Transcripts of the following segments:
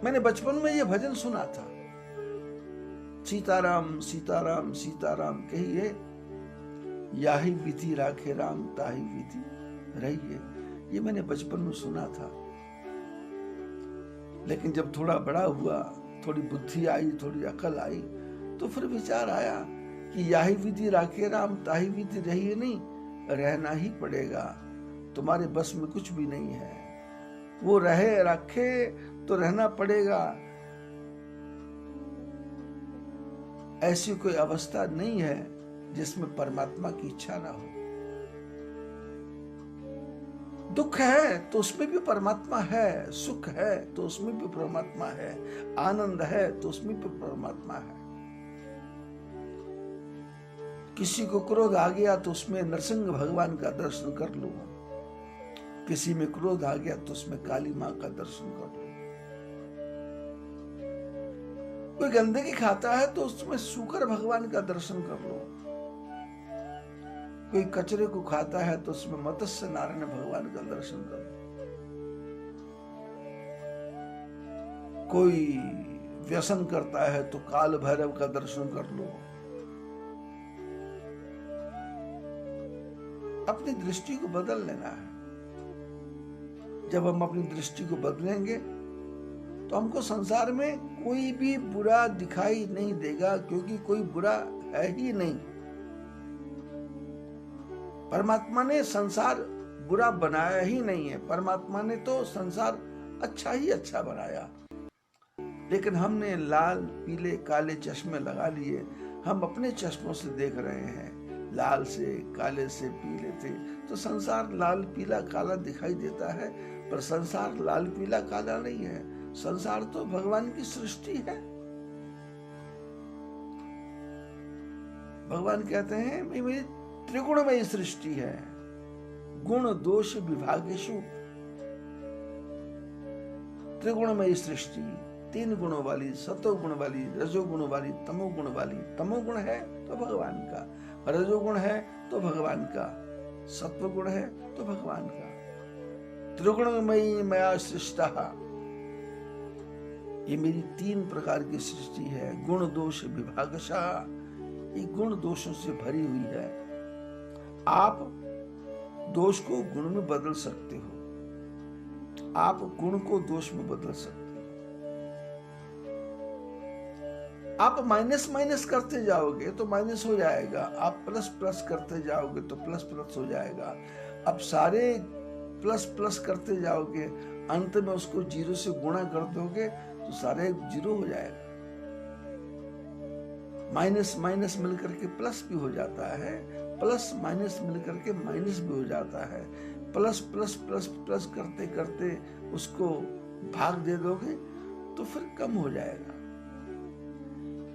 मैंने बचपन में ये भजन सुना था, सीताराम सीताराम सीताराम कहिए, याही विधि राखे राम ताही विधि रहिए। ये मैंने बचपन में सुना था, लेकिन जब थोड़ा बड़ा हुआ, थोड़ी बुद्धि आई, थोड़ी अकल आई, तो फिर विचार आया कि याही विधि राखे राम ताही विधि रहिए नहीं, रहना ही पड़ेगा। तुम्हारे बस में कुछ भी नहीं है, वो रहे रखे तो रहना पड़ेगा। ऐसी कोई अवस्था नहीं है जिसमें परमात्मा की इच्छा ना हो। दुख है तो उसमें भी परमात्मा है, सुख है तो उसमें भी परमात्मा है, आनंद है तो उसमें भी परमात्मा है। किसी को क्रोध आ गया तो उसमें नरसिंह भगवान का दर्शन कर लो, किसी में क्रोध आ गया तो उसमें काली मां का दर्शन कर लो। कोई गंदगी खाता है तो उसमें शुकर भगवान का दर्शन कर लो, कोई कचरे को खाता है तो उसमें मत्स्य नारायण भगवान का दर्शन कर लो, कोई व्यसन करता है तो काल भैरव का दर्शन कर लो। अपनी दृष्टि को बदल लेना है। जब हम अपनी दृष्टि को बदलेंगे तो हमको संसार में कोई भी बुरा दिखाई नहीं देगा, क्योंकि कोई बुरा है ही नहीं। परमात्मा ने संसार बुरा बनाया ही नहीं है, परमात्मा ने तो संसार अच्छा ही अच्छा बनाया। लेकिन हमने लाल पीले काले चश्मे लगा लिए, हम अपने चश्मों से देख रहे हैं, लाल से काले से पीले से, तो संसार लाल पीला काला दिखाई देता है, पर संसार लाल पीला काला नहीं है। संसार तो भगवान की सृष्टि है। भगवान कहते हैं मेरी त्रिगुणमयी सृष्टि है, गुण दोष विभागेषु। त्रिगुणमयी सृष्टि, 3 गुणों वाली, सतोगुण वाली, रजोगुण वाली, तमोगुण वाली। तमोगुण है तो भगवान का, रजोगुण है तो भगवान का, सत्वगुण है तो भगवान का। त्रिगुणमयी मया सृष्टा, ये मेरी 3 प्रकार की सृष्टि है। गुण दोष विभागशः, ये गुण दोषों से भरी हुई है। आप दोष को गुण में बदल सकते हो, आप गुण को दोष में बदल सकते हो। आप माइनस माइनस करते जाओगे तो माइनस हो जाएगा, आप प्लस प्लस करते जाओगे तो प्लस प्लस हो जाएगा। अब सारे प्लस प्लस करते जाओगे, अंत में उसको 0 से गुणा कर दोगे तो सारे 0 हो जाएगा। माइनस माइनस मिलकर के प्लस भी हो जाता है, प्लस माइनस मिलकर के माइनस भी हो जाता है। प्लस प्लस प्लस प्लस करते करते उसको भाग दे दोगे तो फिर कम हो जाएगा।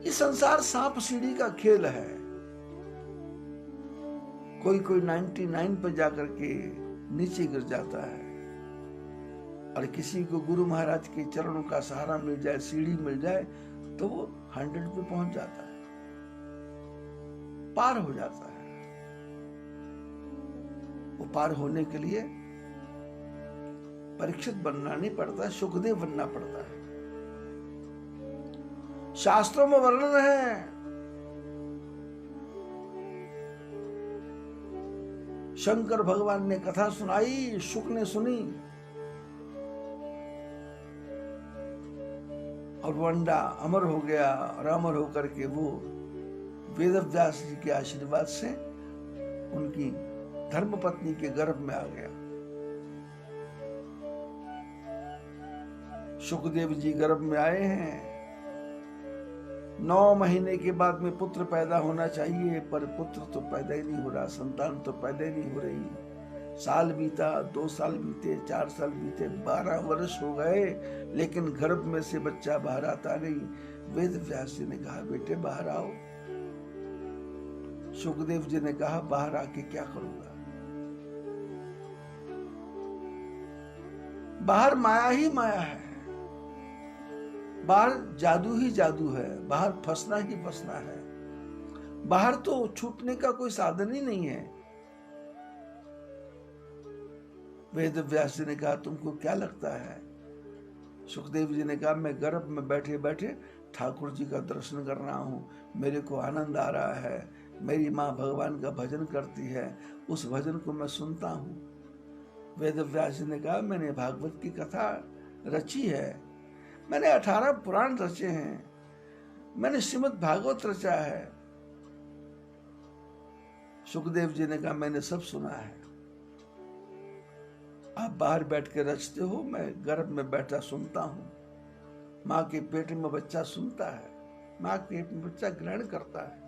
ये संसार सांप सीढ़ी का खेल है। कोई कोई 99 पर जाकर के नीचे गिर जाता है, और किसी को गुरु महाराज के चरणों का सहारा मिल जाए, सीढ़ी मिल जाए, तो वो 100 पे पहुंच जाता है, पार हो जाता है। वो पार होने के लिए परीक्षित बनना नहीं पड़ता, सुखदेव बनना पड़ता है। शास्त्रों में वर्णन है, शंकर भगवान ने कथा सुनाई, शुक ने सुनी, और वो अंडा अमर हो गया, और अमर होकर के वो वेदव्यास जी के आशीर्वाद से उनकी धर्मपत्नी के गर्भ में आ गया। शुकदेव जी गर्भ में आए हैं, 9 महीने के बाद में पुत्र पैदा होना चाहिए, पर पुत्र तो पैदा ही नहीं हो रहा, संतान तो पैदा ही नहीं हो रही। साल बीता, 2 साल बीते, 4 साल बीते, 12 वर्ष हो गए, लेकिन गर्भ में से बच्चा बाहर आता नहीं। वेद व्यास जी ने कहा बेटे बाहर आओ। शुकदेव जी ने कहा बाहर आके क्या करूंगा, बाहर माया ही माया है, बाहर जादू ही जादू है, बाहर फंसना ही फंसना है, बाहर तो छूटने का कोई साधन ही नहीं है। वेद व्यास जी ने कहा तुमको क्या लगता है सुखदेव जी ने कहा, मैं गर्भ में बैठे बैठे ठाकुर जी का दर्शन कर रहा हूँ, मेरे को आनंद आ रहा है। मेरी माँ भगवान का भजन करती है, उस भजन को मैं सुनता हूँ। वेद व्यास जी ने कहा, मैंने भागवत की कथा रची है, मैंने 18 पुराण रचे हैं, मैंने श्रीमद् भागवत रचा है। सुखदेव जी ने कहा, मैंने सब सुना है। आप बाहर बैठ के रचते हो, मैं गर्भ में बैठा सुनता हूं। माँ के पेट में बच्चा सुनता है, माँ के पेट में बच्चा ग्रहण करता है।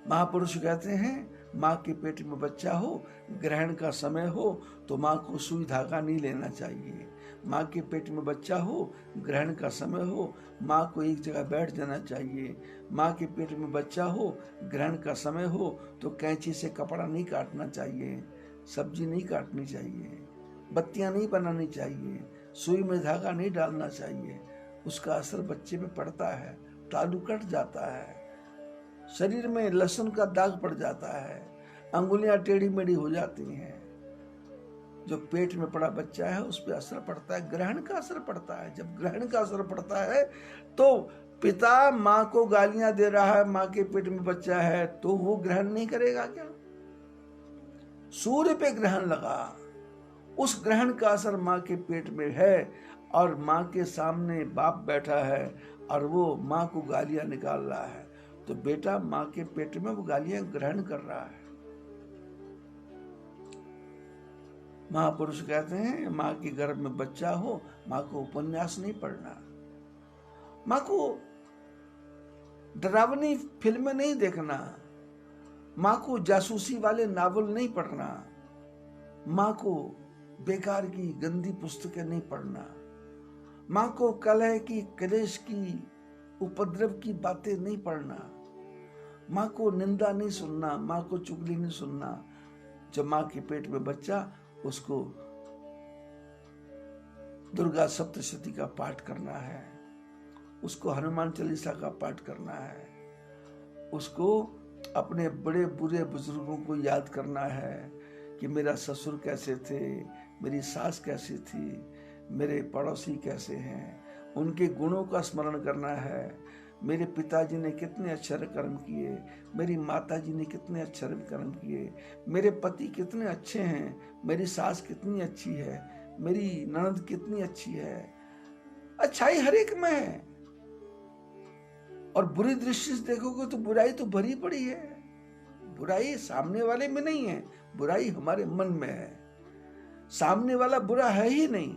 महापुरुष कहते हैं, माँ के पेट में बच्चा हो, ग्रहण का समय हो तो माँ को सुई धागा नहीं लेना चाहिए। माँ के पेट में बच्चा हो, ग्रहण का समय हो, माँ को एक जगह बैठ जाना चाहिए। माँ के पेट में बच्चा हो, ग्रहण का समय हो तो कैंची से कपड़ा नहीं काटना चाहिए, सब्जी नहीं काटनी चाहिए, बत्तियां नहीं बनानी चाहिए, सुई में धागा नहीं डालना चाहिए। उसका असर बच्चे पे पड़ता है, तालू कट जाता है, शरीर में लहसुन का दाग पड़ जाता है, अंगुलियां टेढ़ी मेढ़ी हो जाती हैं। जो पेट में पड़ा बच्चा है उस पर असर पड़ता है, ग्रहण का असर पड़ता है। जब ग्रहण का असर पड़ता है तो पिता माँ को गालियां दे रहा है, माँ के पेट में बच्चा है, तो वो ग्रहण नहीं करेगा क्या? सूर्य पे ग्रहण लगा, उस ग्रहण का असर माँ के पेट में है और माँ के सामने बाप बैठा है और वो माँ को गालियां निकाल रहा है, तो बेटा माँ के पेट में वो गालियां ग्रहण कर रहा है। महापुरुष कहते हैं, माँ के गर्भ में बच्चा हो, माँ को उपन्यास नहीं पढ़ना, माँ को डरावनी फिल्में नहीं देखना, माँ को जासूसी वाले नावल नहीं पढ़ना, माँ को बेकार की गंदी पुस्तकें नहीं पढ़ना, माँ को कलह की, क्लेश की, उपद्रव की बातें नहीं पढ़ना, माँ को निंदा नहीं सुनना, माँ को चुगली नहीं सुनना। जब माँ के पेट में बच्चा, उसको दुर्गा सप्तशती का पाठ करना है, उसको हनुमान चालीसा का पाठ करना है, उसको अपने बड़े बुरे बुजुर्गों को याद करना है कि मेरा ससुर कैसे थे, मेरी सास कैसी थी, मेरे पड़ोसी कैसे हैं, उनके गुणों का स्मरण करना है। मेरे पिताजी ने कितने अच्छे कर्म किए, मेरी माताजी ने कितने अच्छे कर्म किए, मेरे पति कितने अच्छे हैं, मेरी सास कितनी अच्छी है, मेरी ननद कितनी अच्छी है। अच्छाई हर एक में है, और बुरी दृष्टि से देखोगे तो बुराई तो भरी पड़ी है। बुराई सामने वाले में नहीं है, बुराई हमारे मन में है। सामने वाला बुरा है ही नहीं।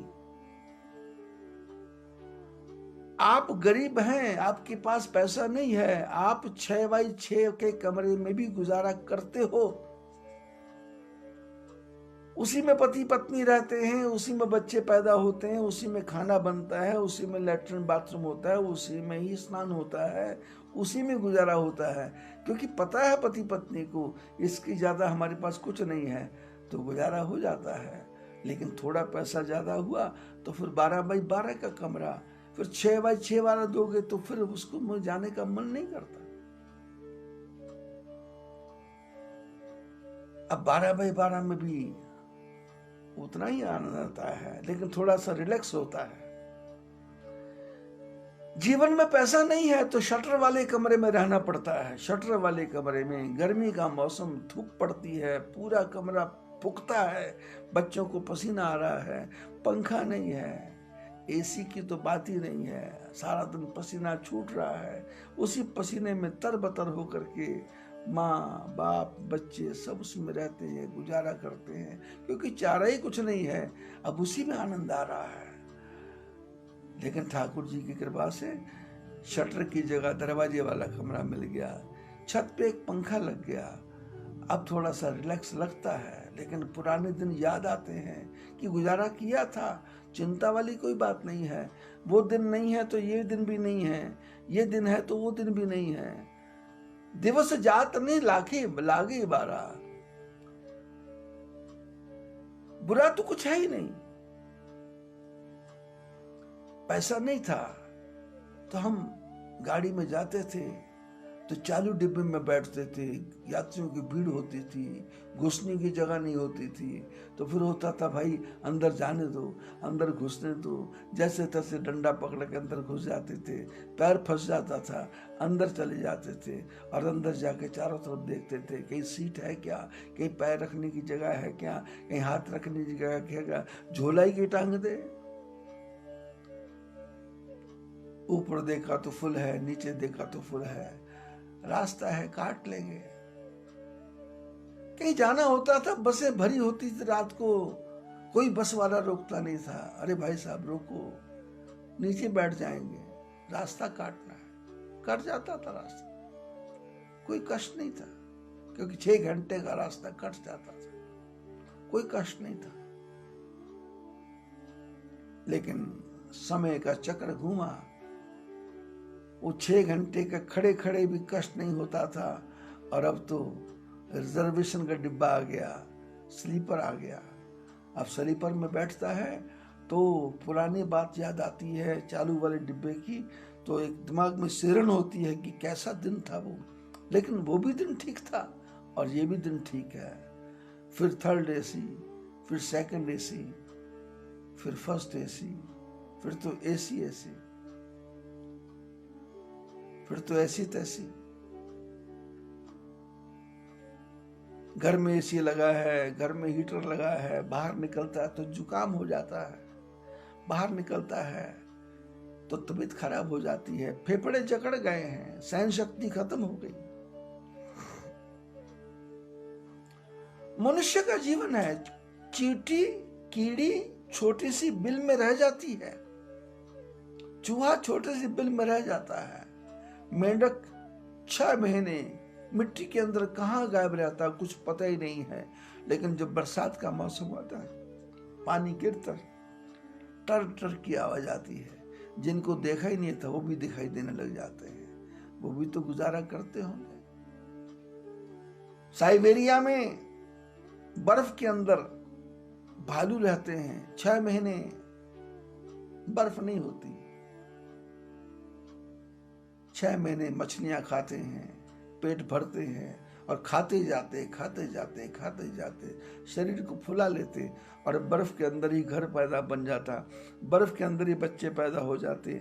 आप गरीब हैं, आपके पास पैसा नहीं है, आप 6x6 के कमरे में भी गुजारा करते हो, उसी में पति पत्नी रहते हैं, उसी में बच्चे पैदा होते हैं, उसी में खाना बनता है, उसी में लैट्रिन बाथरूम होता है, उसी में ही स्नान होता है, उसी में गुजारा होता है। क्योंकि पता है पति पत्नी को इसकी ज्यादा हमारे पास कुछ नहीं है, तो गुजारा हो जाता है। लेकिन थोड़ा पैसा ज्यादा हुआ तो फिर 12x12 का कमरा, फिर 6x6 वाला दोगे तो फिर उसको जाने का मन नहीं करता। अब 12x12 में भी उतना ही आनंद आता है, लेकिन थोड़ा सा रिलैक्स होता है। जीवन में पैसा नहीं है तो शटर वाले कमरे में रहना पड़ता है। शटर वाले कमरे में गर्मी का मौसम, धूप पड़ती है, पूरा कमरा पुकता है, बच्चों को पसीना आ रहा है, पंखा नहीं है, एसी की तो बात ही नहीं है, सारा दिन पसीना छूट रहा है। उसी पसीने में तरबतर होकर के माँ बाप बच्चे सब उसमें रहते हैं, गुजारा करते हैं, क्योंकि चारा ही कुछ नहीं है। अब उसी में आनंद आ रहा है। लेकिन ठाकुर जी की कृपा से शटर की जगह दरवाजे वाला कमरा मिल गया, छत पे एक पंखा लग गया, अब थोड़ा सा रिलैक्स लगता है। लेकिन पुराने दिन याद आते हैं कि गुजारा किया था, चिंता वाली कोई बात नहीं है। वो दिन नहीं है तो ये दिन भी नहीं है, ये दिन है तो वो दिन भी नहीं है। दिवस जात नहीं लागे लागे 12, बुरा तो कुछ है ही नहीं। पैसा नहीं था तो हम गाड़ी में जाते थे तो चालू डिब्बे में बैठते थे, यात्रियों की भीड़ होती थी, घुसने की जगह नहीं होती थी, तो फिर होता था भाई अंदर जाने दो, अंदर घुसने दो। जैसे तैसे डंडा पकड़ के अंदर घुस जाते थे, पैर फंस जाता था, अंदर चले जाते थे और अंदर जाके चारों तरफ देखते थे कहीं सीट है क्या, कहीं पैर रखने की जगह है क्या, कहीं हाथ रखने की जगह क्या, झोला ही की टांग दे। ऊपर देखा तो फुल है, नीचे देखा तो फुल है, रास्ता है काट लेंगे। कहीं जाना होता था, बसें भरी होती थी रात को, कोई बस वाला रोकता नहीं था, अरे भाई साहब रोको, नीचे बैठ जाएंगे, रास्ता काटना है, कट जाता था रास्ता, कोई कष्ट नहीं था, क्योंकि 6 घंटे का रास्ता कट जाता था, कोई कष्ट नहीं था। लेकिन समय का चक्र घूमा, वो 6 घंटे का खड़े खड़े भी कष्ट नहीं होता था, और अब तो रिजर्वेशन का डिब्बा आ गया, स्लीपर आ गया। अब स्लीपर में बैठता है तो पुरानी बात याद आती है चालू वाले डिब्बे की, तो एक दिमाग में सिरन होती है कि कैसा दिन था वो, लेकिन वो भी दिन ठीक था और ये भी दिन ठीक है। फिर थर्ड एसी, फिर सेकंड एसी, फिर फर्स्ट एसी, फिर तो एसी एसी, फिर तो ऐसी तैसी। घर में एसी लगा है, घर में हीटर लगा है, बाहर निकलता है तो जुकाम हो जाता है, बाहर निकलता है तो तबीयत खराब हो जाती है, फेफड़े जकड़ गए हैं, सहन शक्ति खत्म हो गई। मनुष्य का जीवन है, चींटी कीड़ी छोटी सी बिल में रह जाती है, चूहा छोटे सी बिल में रह जाता है, मेंढक 6 महीने मिट्टी के अंदर कहाँ गायब रहता है कुछ पता ही नहीं है। लेकिन जब बरसात का मौसम आता है, पानी गिरता, टर टर की आवाज आती है, जिनको देखा ही नहीं था वो भी दिखाई देने लग जाते हैं, वो भी तो गुजारा करते होंगे। साइबेरिया में बर्फ के अंदर भालू रहते हैं, 6 महीने बर्फ नहीं होती, 6 महीने मछलियां खाते हैं, पेट भरते हैं और खाते जाते खाते जाते खाते जाते शरीर को फुला लेते, और बर्फ के अंदर ही घर पैदा बन जाता, बर्फ के अंदर ही बच्चे पैदा हो जाते,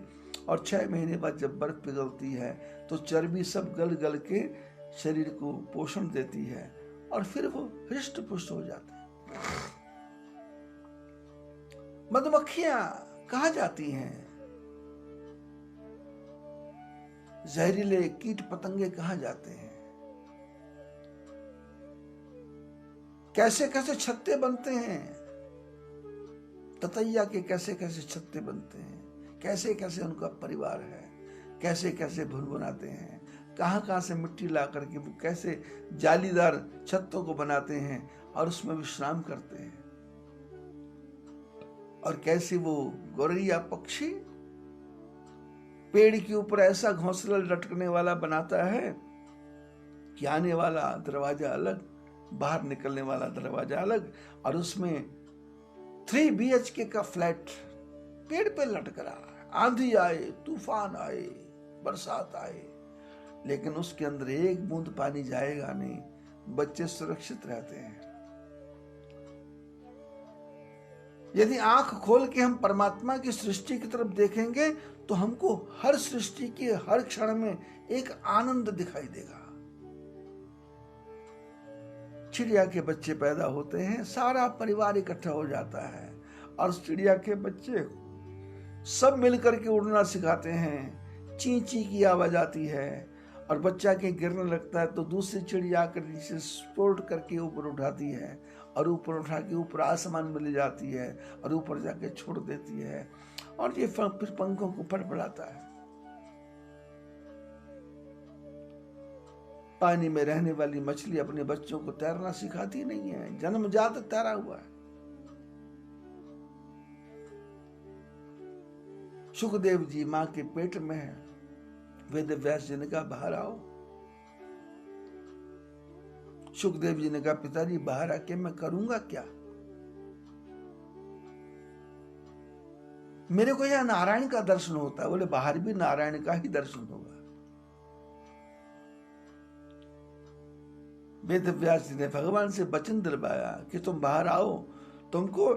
और 6 महीने बाद जब बर्फ पिघलती है तो चर्बी सब गल गल के शरीर को पोषण देती है और फिर वो हृष्ट पुष्ट हो जाते हैं। मधुमक्खियां कहाँ जाती हैं, जहरीले कीट पतंगे कहाँ जाते हैं, कैसे कैसे छत्ते बनते हैं, ततैया के कैसे कैसे छत्ते बनते हैं, कैसे कैसे उनका परिवार है, कैसे कैसे भुनभुनाते हैं, कहाँ कहाँ से मिट्टी ला करके वो कैसे जालीदार छत्तों को बनाते हैं और उसमें विश्राम करते हैं, और कैसे वो गौरैया पक्षी पेड़ के ऊपर ऐसा घोंसला लटकने वाला बनाता है कि आने वाला दरवाजा अलग, बाहर निकलने वाला दरवाजा अलग, और उसमें 3 BHK का फ्लैट पेड़ पे लटक रहा है। आंधी आए, तूफान आए, बरसात आए, लेकिन उसके अंदर एक बूंद पानी जाएगा नहीं, बच्चे सुरक्षित रहते हैं। यदि आंख खोल के हम परमात्मा की सृष्टि की तरफ देखेंगे तो हमको हर सृष्टि के हर क्षण में एक आनंद दिखाई देगा। चिड़िया के बच्चे पैदा होते हैं, सारा परिवार इकट्ठा हो जाता है और चिड़िया के बच्चे सब मिलकर के उड़ना सिखाते हैं। ची ची की आवाज आती है और बच्चा के गिरने लगता है तो दूसरी चिड़िया आकर नीचे स्पोर्ट करके ऊपर उठाती है और ऊपर उठा के ऊपर आसमान में ले जाती है और ऊपर जाके छोड़ देती है, और ये फिर पंखों को फड़फड़ाता है। पानी में रहने वाली मछली अपने बच्चों को तैरना सिखाती नहीं है, जन्मजात तैरा हुआ है। सुखदेव जी मां के पेट में है, वेद व्यास जी ने कहा बाहर आओ। सुखदेव जी ने कहा पिताजी बाहर आके मैं करूंगा क्या, मेरे को यह नारायण का दर्शन होता है। बोले बाहर भी नारायण का ही दर्शन होगा। वेद व्यास जी ने भगवान से वचन दिलवाया कि तुम बाहर आओ, तुमको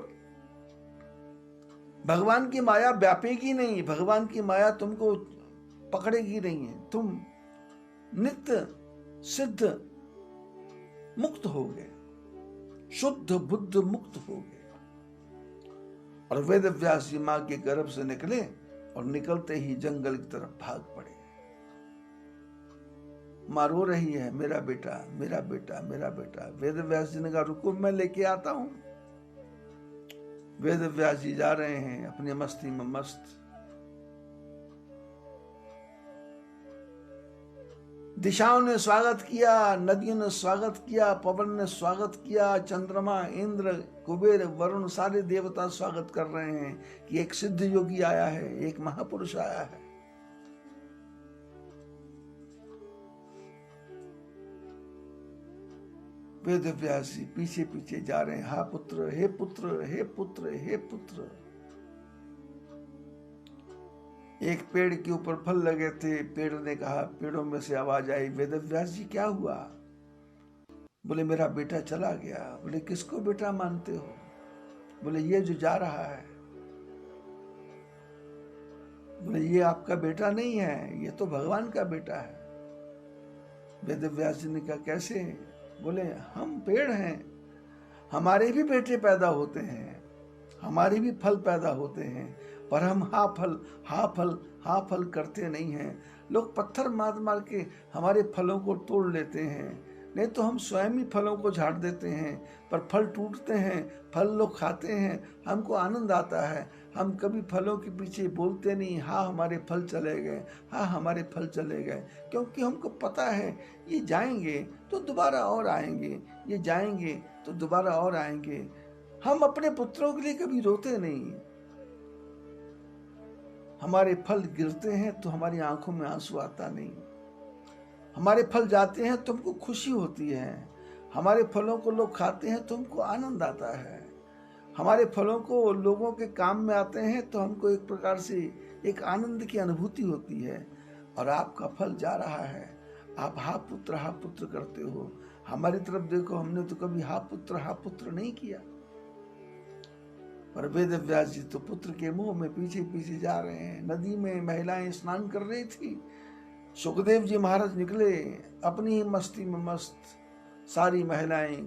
भगवान की माया व्यापेगी नहीं, भगवान की माया तुमको पकड़ेगी नहीं है, तुम नित्य सिद्ध मुक्त हो गए, शुद्ध बुद्ध मुक्त हो गए। और वेद व्यास जी मां के गर्भ से निकले और निकलते ही जंगल की तरफ भाग पड़े। मां रो रही है, मेरा बेटा मेरा बेटा मेरा बेटा। वेद व्यास जी ने कहा रुको मैं लेके आता हूं। वेद व्यास जी जा रहे हैं अपनी मस्ती में मस्त। दिशाओं ने स्वागत किया, नदियों ने स्वागत किया, पवन ने स्वागत किया, चंद्रमा, इंद्र, कुबेर, वरुण सारे देवता स्वागत कर रहे हैं कि एक सिद्ध योगी आया है, एक महापुरुष आया है। वेद व्यास जी पीछे पीछे जा रहे हैं, हा पुत्र हे पुत्र हे पुत्र हे पुत्र। एक पेड़ के ऊपर फल लगे थे, पेड़ ने कहा, पेड़ों में से आवाज आई, वेद व्यास जी क्या हुआ? बोले मेरा बेटा चला गया। बोले किसको बेटा मानते हो? बोले ये जो जा रहा है। बोले ये आपका बेटा नहीं है, ये तो भगवान का बेटा है। वेद व्यास जी ने कहा कैसे? बोले हम पेड़ हैं, हमारे भी बेटे पैदा होते हैं, हमारे भी फल पैदा होते हैं, पर हम हा फल हा फल हा फल करते नहीं हैं। लोग पत्थर मार मार के हमारे फलों को तोड़ लेते हैं, नहीं तो हम स्वयं ही फलों को झाड़ देते हैं, पर फल टूटते हैं, फल लोग खाते हैं, हमको आनंद आता है। हम कभी फलों के पीछे बोलते नहीं, हाँ हमारे फल चले गए, हाँ हमारे फल चले गए, क्योंकि हमको पता है ये जाएंगे तो दोबारा और आएंगे, ये जाएंगे तो दोबारा और आएंगे। हम अपने पुत्रों के लिए कभी रोते नहीं। हमारे फल गिरते हैं तो हमारी आंखों में आंसू आता नहीं, हमारे फल जाते हैं तो हमको खुशी होती है, हमारे फलों को लोग खाते हैं तो हमको आनंद आता है, हमारे फलों को लोगों के काम में आते हैं तो हमको एक प्रकार से एक आनंद की अनुभूति होती है। और आपका फल जा रहा है, आप हा पुत्र करते हो। हमारी तरफ देखो, हमने तो कभी हा पुत्र नहीं किया। पर वेद व्यास जी तो पुत्र के मुंह में पीछे पीछे जा रहे हैं। नदी में महिलाएं स्नान कर रही थी, सुखदेव जी महाराज निकले अपनी ही मस्ती में मस्त। सारी महिलाएं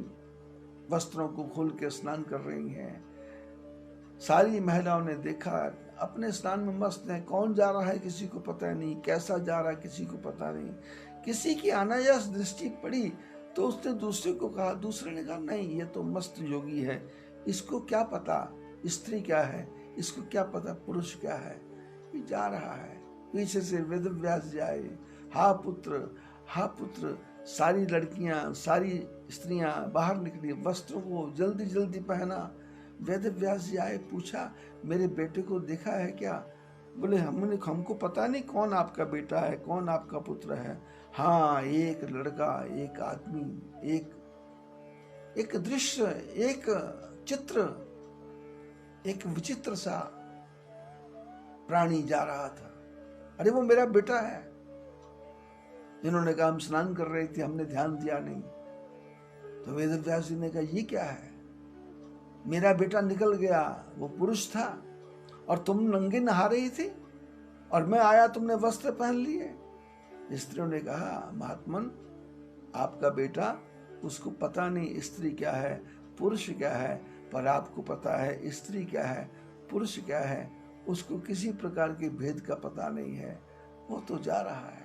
वस्त्रों को खोल के स्नान कर रही हैं। सारी महिलाओं ने देखा, अपने स्नान में मस्त हैं। कौन जा रहा है किसी को पता नहीं, कैसा जा रहा है किसी को पता नहीं। किसी की अनायास दृष्टि पड़ी तो उसने दूसरे को कहा, दूसरे ने कहा नहीं ये तो मस्त योगी है, इसको क्या पता स्त्री क्या है, इसको क्या पता पुरुष क्या है, ये जा रहा है। पीछे से वेद व्यास जी आए, हा पुत्र। सारी लड़कियां सारी स्त्रियां बाहर निकली, वस्त्रों को जल्दी जल्दी पहना। वेद व्यास जी आए, पूछा मेरे बेटे को देखा है क्या? बोले हमको पता नहीं कौन आपका बेटा है, कौन आपका पुत्र है। हाँ एक लड़का, एक आदमी, एक दृश्य, एक चित्र, एक विचित्र सा प्राणी जा रहा था। अरे वो मेरा बेटा है। इन्होंने कहा हम स्नान कर रहे थे, हमने ध्यान दिया नहीं। तो वेद व्यास जी ने कहा ये क्या है? मेरा बेटा निकल गया, वो पुरुष था और तुम नंगे नहा रही थी और मैं आया तुमने वस्त्र पहन लिए। स्त्रियों ने कहा महात्मन आपका बेटा, उसको पता नहीं स्त्री क्या है पुरुष क्या है, पर आपको पता है स्त्री क्या है पुरुष क्या है। उसको किसी प्रकार के भेद का पता नहीं है, वो तो जा रहा है।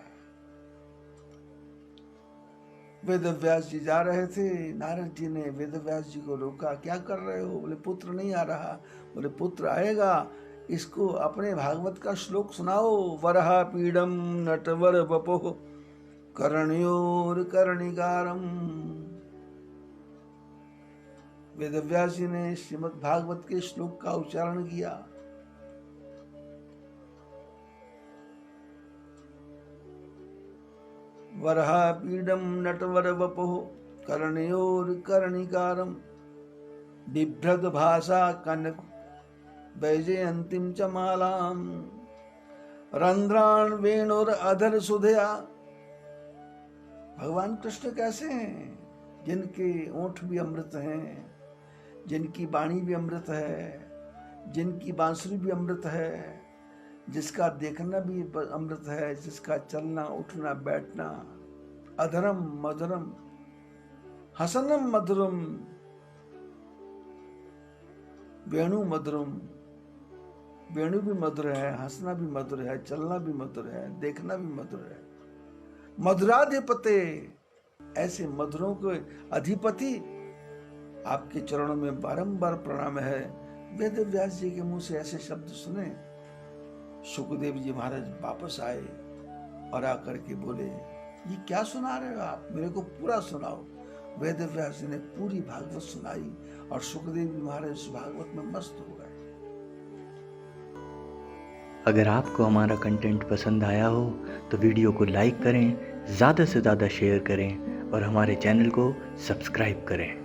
वेद व्यास जी जा रहे थे, नारद जी ने वेद व्यास जी को रोका, क्या कर रहे हो? बोले पुत्र नहीं आ रहा। बोले पुत्र आएगा, इसको अपने भागवत का श्लोक सुनाओ। वरहा पीडम नटवर वपोः कर्णयोर कर्णिकारम। वेद व्यास जी ने श्रीमद् भागवत के श्लोक का उच्चारण किया। वरहा पीडम नटवर वपुः कर्णयोर कर्णिकारम बिभ्रद भाषा कनक वैजयंतीम च मालाम रंध्रान वेणुर अधर सुधया। भगवान कृष्ण कैसे हैं? जिनके ओंठ भी अमृत हैं, जिनकी वाणी भी अमृत है, जिनकी बांसुरी भी अमृत है, जिसका देखना भी अमृत है, जिसका चलना उठना बैठना अधरम मधुरम हसनम मधुरम वेणु मधुरम। वेणु भी मधुर है, हंसना भी मधुर है, चलना भी मधुर है, देखना भी मधुर है। मधुराधिपते, ऐसे मधुरों के अधिपति आपके चरणों में बारंबार प्रणाम है। वेद व्यास जी के मुंह से ऐसे शब्द सुने। सुखदेव जी महाराज वापस आए और आकर के बोले, ये क्या सुना रहे हो आप, मेरे को पूरा सुनाओ। वेद व्यास जी ने पूरी भागवत सुनाई और सुखदेव जी महाराज उस भागवत में मस्त हो गए। अगर आपको हमारा कंटेंट पसंद आया हो तो वीडियो को लाइक करें, ज़्यादा से ज़्यादा शेयर करें और हमारे चैनल को सब्सक्राइब करें।